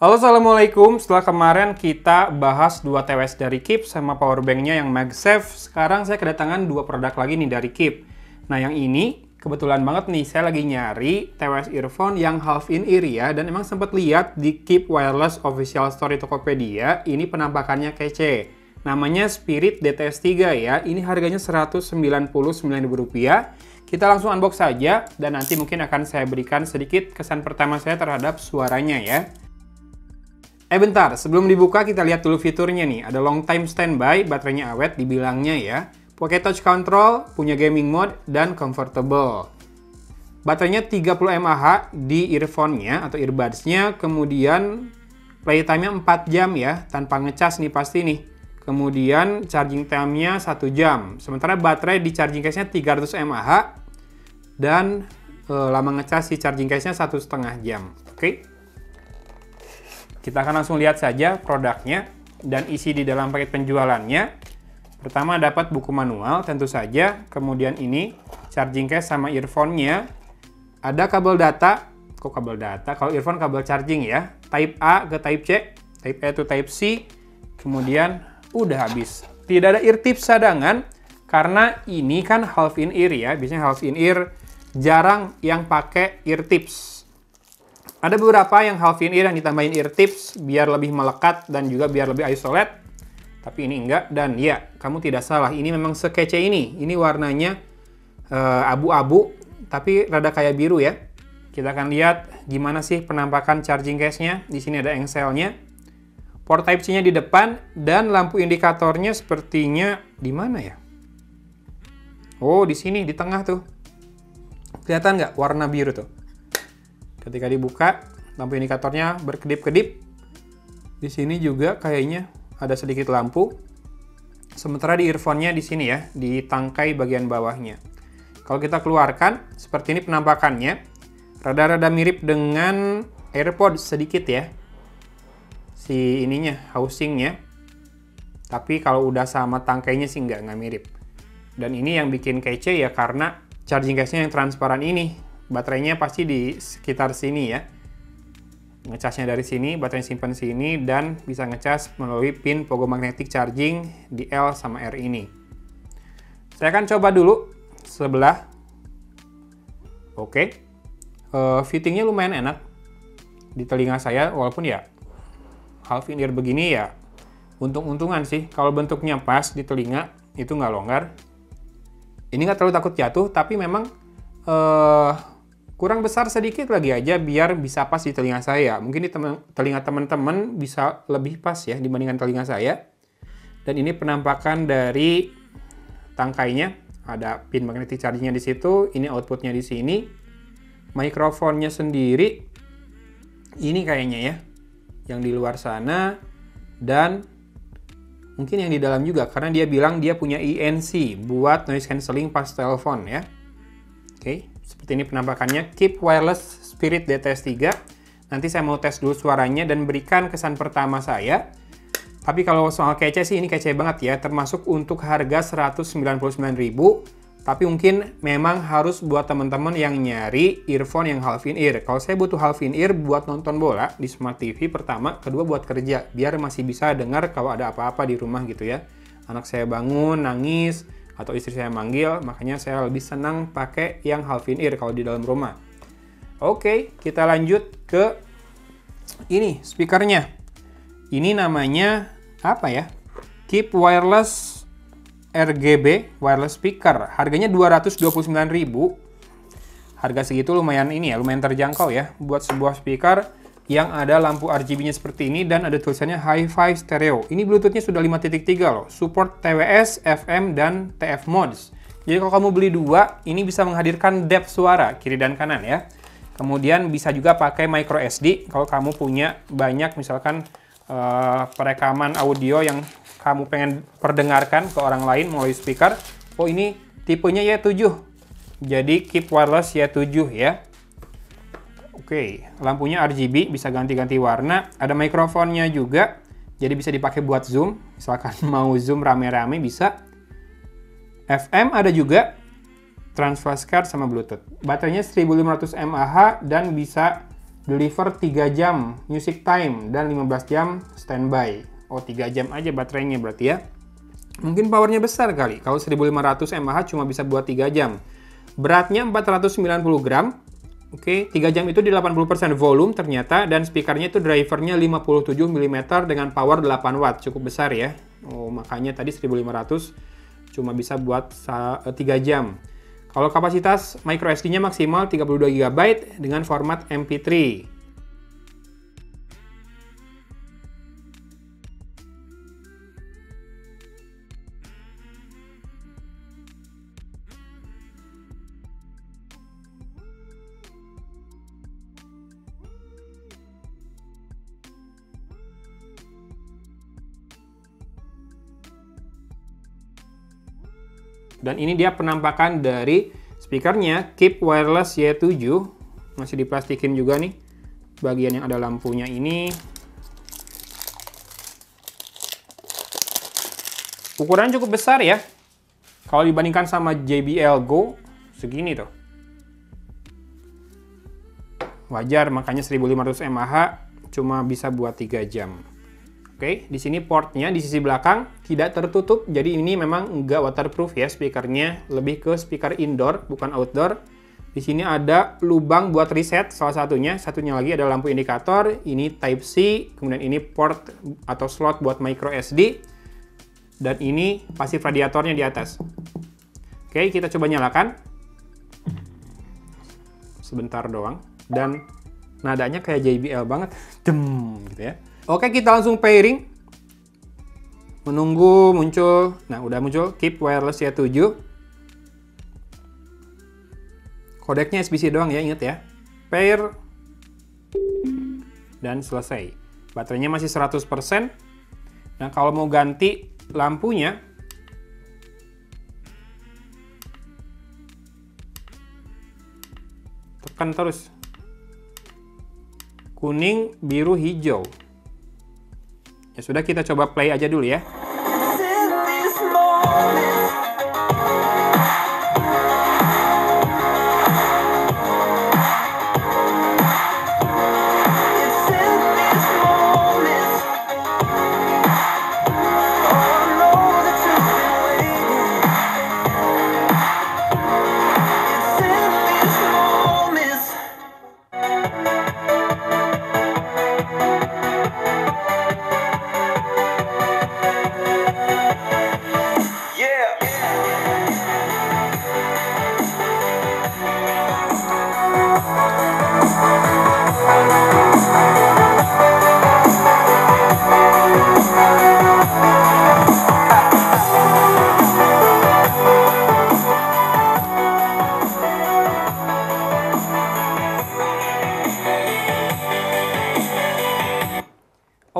Halo, Assalamualaikum. Setelah kemarin kita bahas 2 TWS dari Keep sama powerbanknya yang MagSafe, sekarang saya kedatangan 2 produk lagi nih dari Keep. Nah, yang ini kebetulan banget nih, saya lagi nyari TWS earphone yang half in ear ya, dan emang sempat lihat di Keep Wireless Official Store di Tokopedia, ini penampakannya kece. Namanya Spirit DTS3 ya, ini harganya Rp199.000. Kita langsung unbox saja, dan nanti mungkin akan saya berikan sedikit kesan pertama saya terhadap suaranya ya. Bentar, sebelum dibuka kita lihat dulu fiturnya nih. Ada long time standby, baterainya awet dibilangnya ya. Pakai touch control, punya gaming mode, dan comfortable. Baterainya 30 mAh di earphone-nya atau earbuds-nya. Kemudian playtime-nya 4 jam ya, tanpa ngecas nih pasti nih. Kemudian charging time-nya 1 jam. Sementara baterai di charging case-nya 300 mAh. Dan lama ngecas si charging case-nya 1,5 jam. Oke. Kita akan langsung lihat saja produknya dan isi di dalam paket penjualannya. Pertama dapat buku manual tentu saja, kemudian ini charging case sama earphone-nya. Ada kabel data, kok kabel data? Kalau earphone kabel charging ya, Type A ke Type C, Type A to Type C, kemudian udah habis. Tidak ada ear tips cadangan, karena ini kan half in ear ya, biasanya half in ear jarang yang pakai ear tips. Ada beberapa yang half in ear yang ditambahin ear tips biar lebih melekat dan juga biar lebih isolate. Tapi ini enggak, dan ya, kamu tidak salah. Ini memang sekece ini. Ini warnanya abu-abu, tapi rada kayak biru ya. Kita akan lihat gimana sih penampakan charging case-nya. Di sini ada engselnya. Port Type-C-nya di depan, dan lampu indikatornya sepertinya di mana ya? Oh, di sini, di tengah tuh. Kelihatan nggak warna biru tuh? Ketika dibuka, lampu indikatornya berkedip-kedip. Di sini juga kayaknya ada sedikit lampu. Sementara di earphone-nya di sini ya, di tangkai bagian bawahnya. Kalau kita keluarkan, seperti ini penampakannya. Rada-rada mirip dengan AirPods sedikit ya. Si ininya, housing-nya. Tapi kalau udah sama tangkainya sih nggak mirip. Dan ini yang bikin kece ya karena charging case-nya yang transparan ini. Baterainya pasti di sekitar sini ya. Ngecasnya dari sini, baterai simpan sini, dan bisa ngecas melalui pin pogo magnetic charging di L sama R ini. Saya akan coba dulu sebelah. Oke. Fittingnya lumayan enak di telinga saya, walaupun ya half in ear begini ya untung-untungan sih. Kalau bentuknya pas di telinga, itu nggak longgar. Ini nggak terlalu takut jatuh, tapi memang kurang besar sedikit lagi aja biar bisa pas di telinga saya. Mungkin di telinga teman-teman bisa lebih pas ya dibandingkan telinga saya. Dan ini penampakan dari tangkainya. Ada pin magnetic charging-nya di situ, ini output-nya di sini. Mikrofonnya sendiri ini kayaknya ya, yang di luar sana, dan mungkin yang di dalam juga karena dia bilang dia punya ENC buat noise cancelling pas telepon ya. Oke, seperti ini penampakannya Keep Wireless Spirit DTS3. Nanti saya mau tes dulu suaranya dan berikan kesan pertama saya. Tapi kalau soal kece sih ini kece banget ya, termasuk untuk harga Rp199.000. Tapi mungkin memang harus buat teman-teman yang nyari earphone yang half in ear. Kalau saya butuh half in ear buat nonton bola di Smart TV pertama, kedua buat kerja, biar masih bisa dengar kalau ada apa-apa di rumah gitu ya. Anak saya bangun, nangis, atau istri saya manggil, makanya saya lebih senang pakai yang half in ear kalau di dalam rumah. Oke, kita lanjut ke ini speakernya. Ini namanya apa ya? Keep Wireless RGB Wireless Speaker. Harganya Rp229.000. Harga segitu lumayan ini ya, lumayan terjangkau ya buat sebuah speaker yang ada lampu RGB-nya seperti ini dan ada tulisannya Hi-Fi Stereo. Ini Bluetooth-nya sudah 5.3 loh. Support TWS, FM, dan TF modes. Jadi kalau kamu beli 2, ini bisa menghadirkan depth suara kiri dan kanan ya. Kemudian bisa juga pakai micro SD kalau kamu punya banyak misalkan perekaman audio yang kamu pengen perdengarkan ke orang lain melalui speaker. Oh, ini tipenya Y7. Jadi Keep Wireless Y7 ya. Oke, lampunya RGB, bisa ganti-ganti warna. Ada mikrofonnya juga, jadi bisa dipakai buat zoom. Misalkan mau zoom rame-rame bisa. FM ada juga, transfer card sama Bluetooth. Baterainya 1500 mAh dan bisa deliver 3 jam music time dan 15 jam standby. Oh, 3 jam aja baterainya berarti ya. Mungkin powernya besar kali. Kalau 1500 mAh cuma bisa buat 3 jam. Beratnya 490 gram. Oke, 3 jam itu di 80% volume ternyata, dan speakernya itu drivernya 57 mm dengan power 8 watt, cukup besar ya. Oh, makanya tadi 1500 cuma bisa buat 3 jam. Kalau kapasitas micro SD-nya maksimal 32 GB dengan format MP3. Dan ini dia penampakan dari speakernya, Keep Wireless Y7. Masih diplastikin juga nih, bagian yang ada lampunya ini. Ukuran cukup besar ya. Kalau dibandingkan sama JBL Go, segini tuh. Wajar, makanya 1500 mAh cuma bisa buat 3 jam. Oke, di sini portnya di sisi belakang tidak tertutup, jadi ini memang nggak waterproof ya speakernya, lebih ke speaker indoor bukan outdoor. Di sini ada lubang buat reset salah satunya lagi ada lampu indikator, ini Type C, kemudian ini port atau slot buat micro SD, dan ini pasif radiatornya di atas. Oke, kita coba nyalakan. Sebentar doang, dan nadanya kayak JBL banget, dem gitu ya. Oke, kita langsung pairing. Menunggu muncul. Nah, udah muncul Keep Wireless Y7. Kodeknya SBC doang ya, inget ya. Pair. Dan selesai. Baterainya masih 100%. Nah, kalau mau ganti lampunya, tekan terus. Kuning, biru, hijau. Ya sudah, kita coba play aja dulu ya.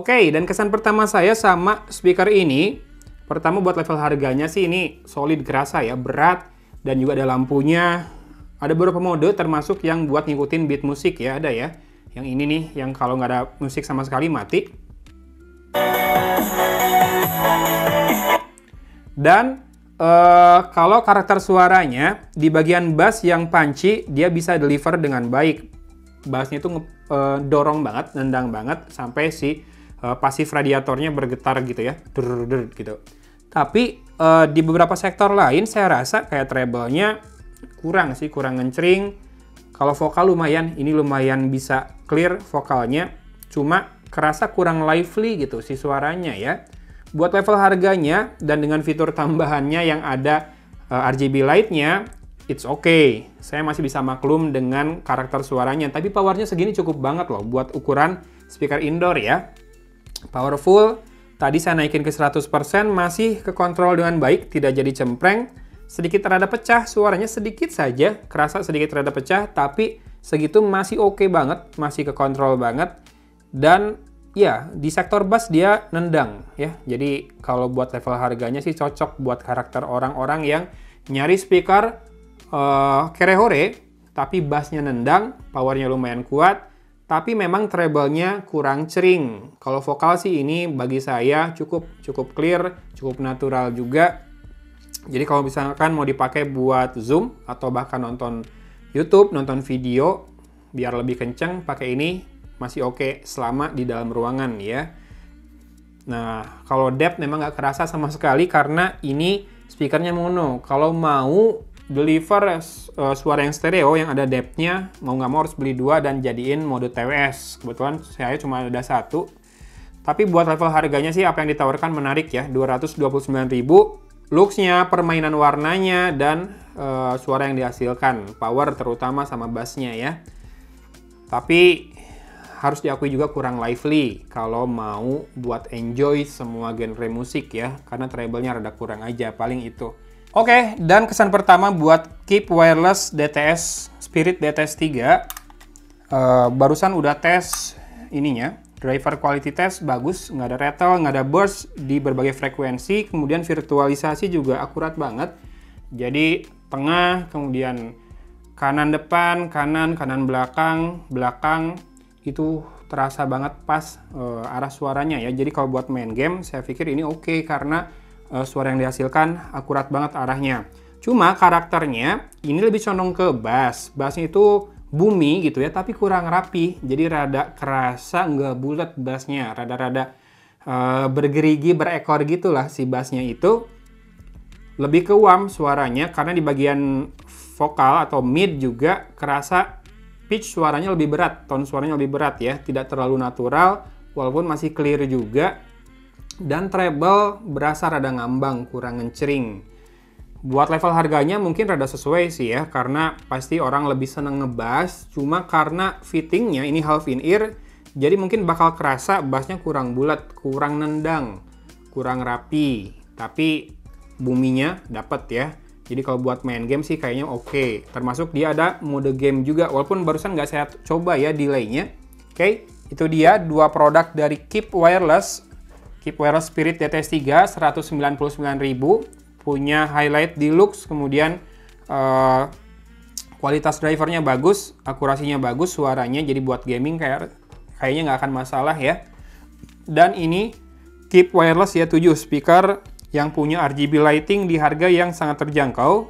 Oke, dan kesan pertama saya sama speaker ini, pertama buat level harganya sih ini solid, kerasa ya, berat, dan juga ada lampunya. Ada beberapa mode termasuk yang buat ngikutin beat musik ya, ada ya. Yang ini nih, yang kalau nggak ada musik sama sekali mati. Dan kalau karakter suaranya, di bagian bass yang punchy, dia bisa deliver dengan baik. Bassnya itu dorong banget, nendang banget, sampai si pasif radiatornya bergetar gitu ya, gitu. Tapi di beberapa sektor lain saya rasa kayak treble-nya kurang ngecering. Kalau vokal lumayan, ini lumayan bisa clear vokalnya, cuma kerasa kurang lively gitu si suaranya ya. Buat level harganya dan dengan fitur tambahannya yang ada RGB light-nya, it's okay. Saya masih bisa maklum dengan karakter suaranya, tapi powernya segini cukup banget loh buat ukuran speaker indoor ya. Powerful, tadi saya naikin ke 100%, masih kekontrol dengan baik, tidak jadi cempreng. Sedikit rada pecah, suaranya sedikit saja, kerasa sedikit rada pecah, tapi segitu masih oke banget, masih kekontrol banget. Dan ya, di sektor bass dia nendang ya. Jadi kalau buat level harganya sih cocok buat karakter orang-orang yang nyari speaker kerehore, tapi bassnya nendang, powernya lumayan kuat, tapi memang treble-nya kurang cering. Kalau vokal sih ini bagi saya cukup clear, cukup natural juga. Jadi kalau misalkan mau dipakai buat Zoom atau bahkan nonton YouTube, nonton video, biar lebih kenceng pakai ini masih oke selama di dalam ruangan ya. Nah, kalau depth memang nggak kerasa sama sekali karena ini speakernya mono. Kalau mau deliver suara yang stereo yang ada depth-nya, mau nggak mau harus beli 2 dan jadiin mode TWS. Kebetulan saya cuma ada 1. Tapi buat level harganya sih apa yang ditawarkan menarik ya, 229.000. Looks-nya, permainan warnanya, dan suara yang dihasilkan, power terutama sama bass-nya ya. Tapi harus diakui juga kurang lively kalau mau buat enjoy semua genre musik ya, karena treble-nya rada kurang aja, paling itu. Oke, dan kesan pertama buat Keep Wireless DTS Spirit DTS 3. Barusan udah tes ininya, driver quality test bagus, nggak ada rattle, nggak ada burst di berbagai frekuensi, kemudian virtualisasi juga akurat banget. Jadi tengah, kemudian kanan depan, kanan belakang, itu terasa banget pas arah suaranya ya. Jadi kalau buat main game, saya pikir ini oke karena suara yang dihasilkan akurat banget arahnya. Cuma karakternya ini lebih condong ke bass. Bassnya itu bumi gitu ya, tapi kurang rapi. Jadi rada kerasa nggak bulat bassnya, rada-rada bergerigi, berekor gitulah si bassnya itu. Lebih ke warm suaranya karena di bagian vokal atau mid juga kerasa pitch suaranya lebih berat, tone suaranya lebih berat ya, tidak terlalu natural walaupun masih clear juga. Dan treble berasa rada ngambang, kurang ngecering. Buat level harganya mungkin rada sesuai sih ya, karena pasti orang lebih seneng ngebass, cuma karena fittingnya ini half in ear, jadi mungkin bakal kerasa bassnya kurang bulat, kurang nendang, kurang rapi, tapi buminya dapet ya. Jadi kalau buat main game sih kayaknya oke. Termasuk dia ada mode game juga, walaupun barusan nggak saya coba ya delaynya. Oke, itu dia 2 produk dari Keep Wireless Spirit DTS 3, 199.000. Punya highlight deluxe, kemudian kualitas drivernya bagus, akurasinya bagus, suaranya jadi buat gaming kayaknya nggak akan masalah ya. Dan ini Keep Wireless Y7 speaker yang punya RGB lighting di harga yang sangat terjangkau,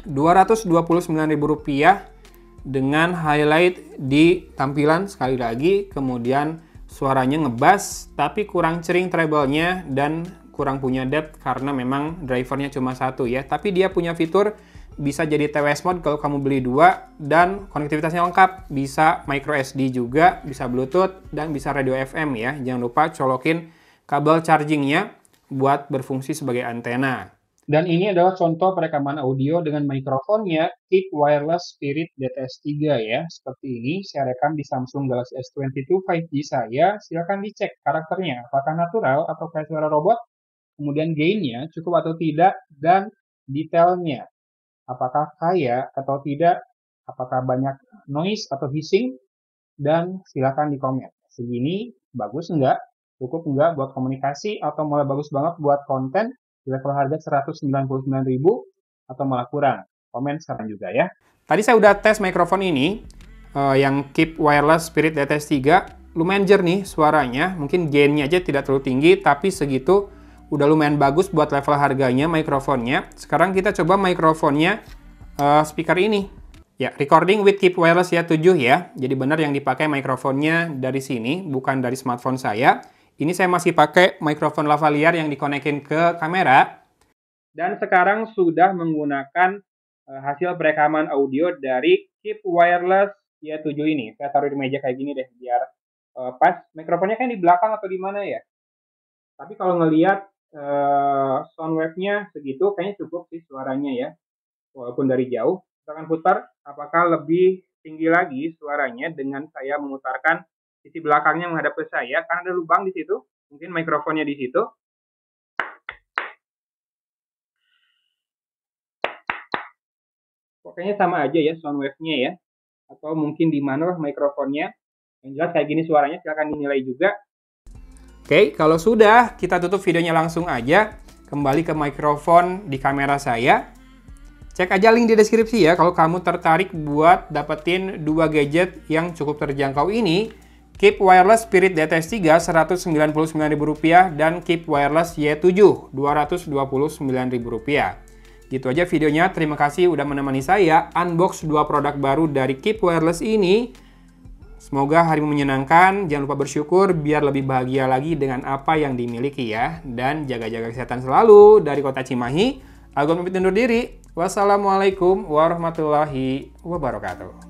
Rp229.000 dengan highlight di tampilan sekali lagi, kemudian suaranya ngebass tapi kurang cering treble-nya dan kurang punya depth karena memang drivernya cuma 1 ya. Tapi dia punya fitur bisa jadi TWS mode kalau kamu beli 2 dan konektivitasnya lengkap. Bisa micro SD juga, bisa Bluetooth dan bisa radio FM ya. Jangan lupa colokin kabel chargingnya buat berfungsi sebagai antena. Dan ini adalah contoh perekaman audio dengan mikrofonnya Keep Wireless Spirit DTS 3 ya. Seperti ini, saya rekam di Samsung Galaxy S22 5G saya. Silahkan dicek karakternya, apakah natural atau kayak suara robot. Kemudian gain-nya cukup atau tidak, dan detailnya. Apakah kaya atau tidak, apakah banyak noise atau hissing, dan silakan di komen. Segini bagus enggak, cukup enggak buat komunikasi, atau malah bagus banget buat konten di level harga 199.000, atau malah kurang. Komen sekarang juga ya. Tadi saya udah tes mikrofon ini, yang Keep Wireless Spirit DTS 3, lumayan jernih suaranya, mungkin gain-nya aja tidak terlalu tinggi, tapi segitu udah lumayan bagus buat level harganya mikrofonnya. Sekarang kita coba mikrofonnya speaker ini. Ya, recording with Keep Wireless Y7 ya. Jadi benar yang dipakai mikrofonnya dari sini, bukan dari smartphone saya. Ini saya masih pakai mikrofon lavalier yang dikonekin ke kamera. Dan sekarang sudah menggunakan hasil perekaman audio dari Keep Wireless Y7 ini. Saya taruh di meja kayak gini deh, biar pas. Mikrofonnya kan di belakang atau di mana ya? Tapi kalau ngelihat sound wave-nya segitu, kayaknya cukup sih suaranya ya. Walaupun dari jauh. Kita akan putar, apakah lebih tinggi lagi suaranya dengan saya memutarkan sisi belakangnya menghadap ke saya, karena ada lubang di situ. Mungkin mikrofonnya di situ. Pokoknya sama aja ya sound wave-nya ya. Atau mungkin di mana mikrofonnya. Yang jelas kayak gini suaranya, silahkan dinilai juga. Oke, kalau sudah, kita tutup videonya langsung aja. Kembali ke mikrofon di kamera saya. Cek aja link di deskripsi ya, kalau kamu tertarik buat dapetin 2 gadget yang cukup terjangkau ini. Keep Wireless Spirit DTS 3, Rp199.000, dan Keep Wireless Y7, Rp229.000. Gitu aja videonya. Terima kasih udah menemani saya unbox 2 produk baru dari Keep Wireless ini. Semoga harimu menyenangkan. Jangan lupa bersyukur biar lebih bahagia lagi dengan apa yang dimiliki ya. Dan jaga-jaga kesehatan selalu. Dari Kota Cimahi, Agung pamit undur diri. Wassalamualaikum warahmatullahi wabarakatuh.